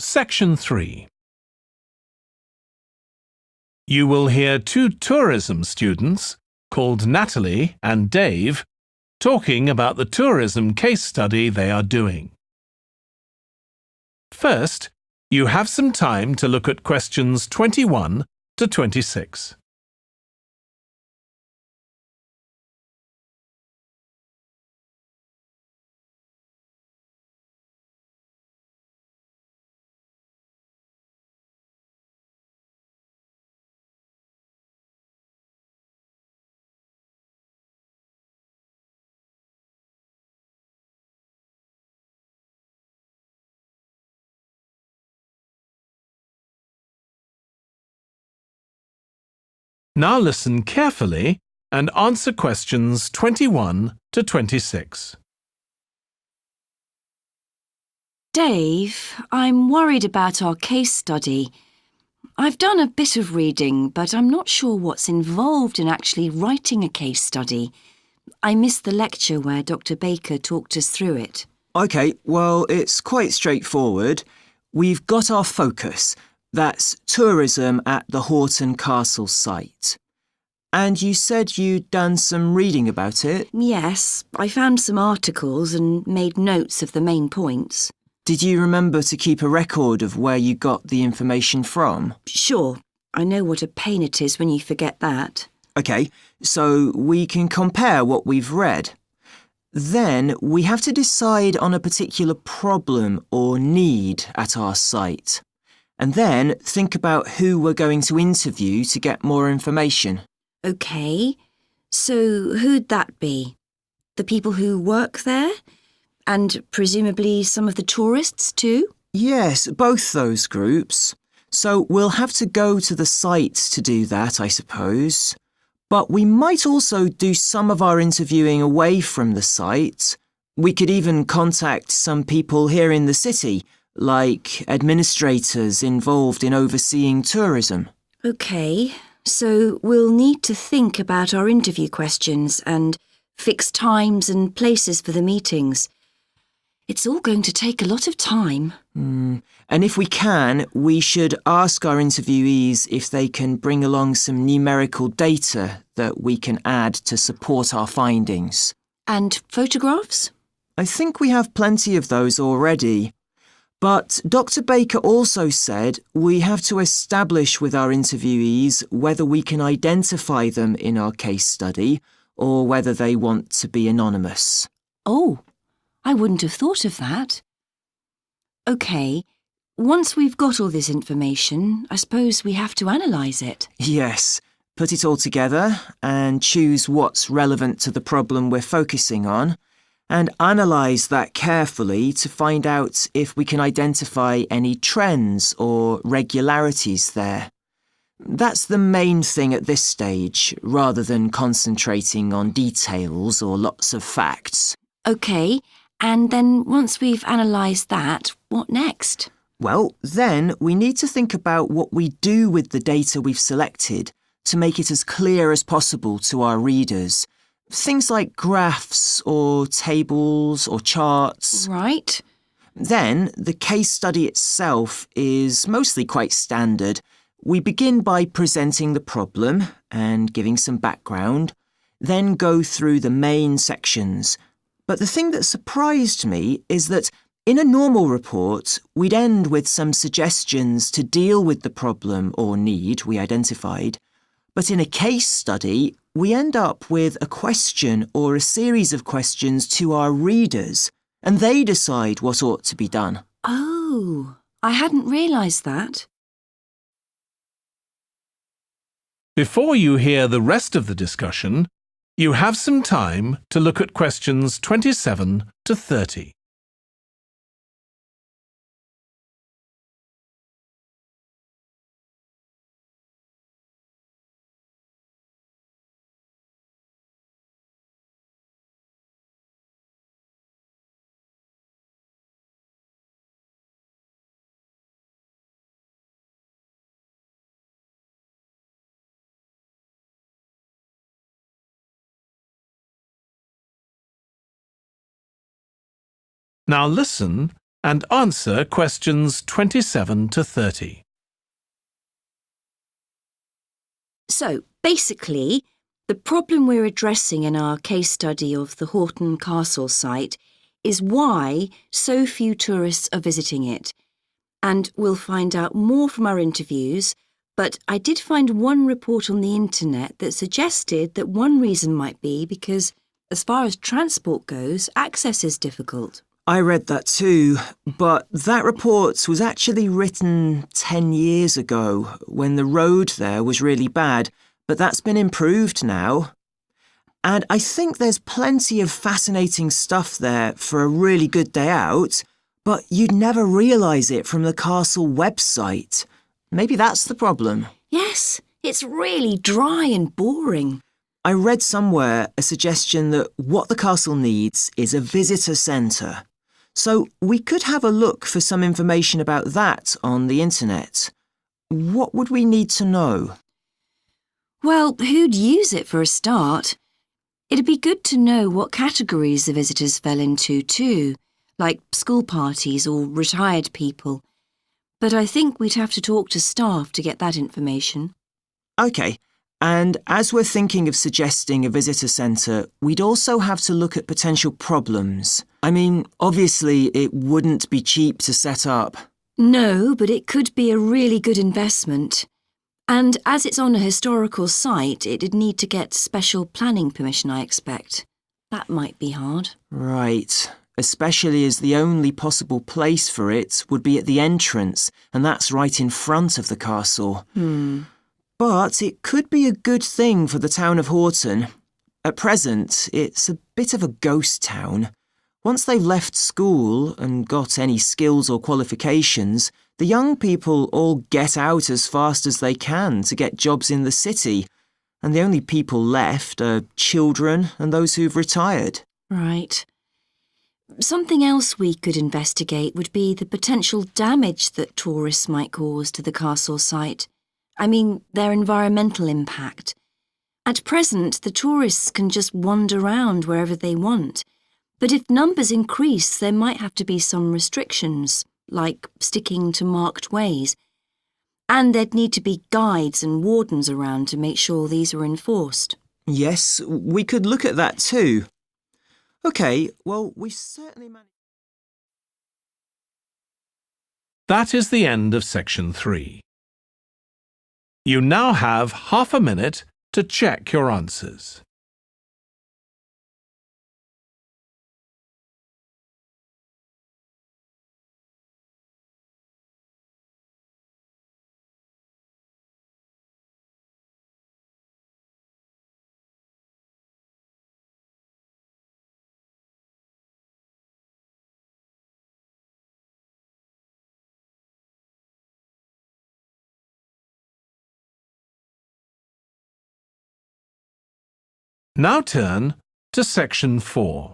Section 3. You will hear two tourism students, called Natalie and Dave, talking about the tourism case study they are doing. First, you have some time to look at questions 21 to 26. Now listen carefully and answer questions 21 to 26. Dave, I'm worried about our case study. I've done a bit of reading, but I'm not sure what's involved in actually writing a case study. I missed the lecture where Dr. Baker talked us through it. OK, well, it's quite straightforward. We've got our focus. That's tourism at the Horton Castle site. And you said you'd done some reading about it? Yes, I found some articles and made notes of the main points. Did you remember to keep a record of where you got the information from? Sure, I know what a pain it is when you forget that. OK, so we can compare what we've read. Then we have to decide on a particular problem or need at our site. And then think about who we're going to interview to get more information. OK, so who'd that be? The people who work there? And presumably some of the tourists too? Yes, both those groups. So we'll have to go to the site to do that, I suppose. But we might also do some of our interviewing away from the site. We could even contact some people here in the city, like administrators involved in overseeing tourism. OK, so we'll need to think about our interview questions and fix times and places for the meetings. It's all going to take a lot of time. And if we can, we should ask our interviewees if they can bring along some numerical data that we can add to support our findings. And photographs? I think we have plenty of those already. But Dr. Baker also said we have to establish with our interviewees whether we can identify them in our case study or whether they want to be anonymous. Oh, I wouldn't have thought of that. OK, once we've got all this information, I suppose we have to analyse it. Yes, put it all together and choose what's relevant to the problem we're focusing on, and analyse that carefully to find out if we can identify any trends or regularities there. That's the main thing at this stage, rather than concentrating on details or lots of facts. OK, and then once we've analysed that, what next? Well, then we need to think about what we do with the data we've selected to make it as clear as possible to our readers. Things like graphs or tables or charts. Right. Then the case study itself is mostly quite standard. We begin by presenting the problem and giving some background, then go through the main sections. But the thing that surprised me is that in a normal report, we'd end with some suggestions to deal with the problem or need we identified. But in a case study, we end up with a question or a series of questions to our readers, and they decide what ought to be done. Oh, I hadn't realised that. Before you hear the rest of the discussion, you have some time to look at questions 27 to 30. Now listen and answer questions 27 to 30. So, basically, the problem we're addressing in our case study of the Horton Castle site is why so few tourists are visiting it. And we'll find out more from our interviews, but I did find one report on the internet that suggested that one reason might be because, as far as transport goes, access is difficult. I read that too, but that report was actually written 10 years ago when the road there was really bad, but that's been improved now. And I think there's plenty of fascinating stuff there for a really good day out, but you'd never realise it from the castle website. Maybe that's the problem. Yes, it's really dry and boring. I read somewhere a suggestion that what the castle needs is a visitor centre. So we could have a look for some information about that on the internet. What would we need to know? Well, who'd use it for a start? It'd be good to know what categories the visitors fell into too, like school parties or retired people. But I think we'd have to talk to staff to get that information. OK, and as we're thinking of suggesting a visitor centre, we'd also have to look at potential problems. I mean, obviously it wouldn't be cheap to set up. No, but it could be a really good investment. And as it's on a historical site, it'd need to get special planning permission, I expect. That might be hard. Right, especially as the only possible place for it would be at the entrance, and that's right in front of the castle. But it could be a good thing for the town of Horton. At present, it's a bit of a ghost town. Once they've left school and got any skills or qualifications, the young people all get out as fast as they can to get jobs in the city, and the only people left are children and those who've retired. Right. Something else we could investigate would be the potential damage that tourists might cause to the castle site. I mean, their environmental impact. At present, the tourists can just wander around wherever they want. But if numbers increase, there might have to be some restrictions, like sticking to marked ways. And there'd need to be guides and wardens around to make sure these are enforced. Yes, we could look at that too. OK, well, we've certainly managed... That is the end of section 3. You now have half a minute to check your answers. Now turn to section 4.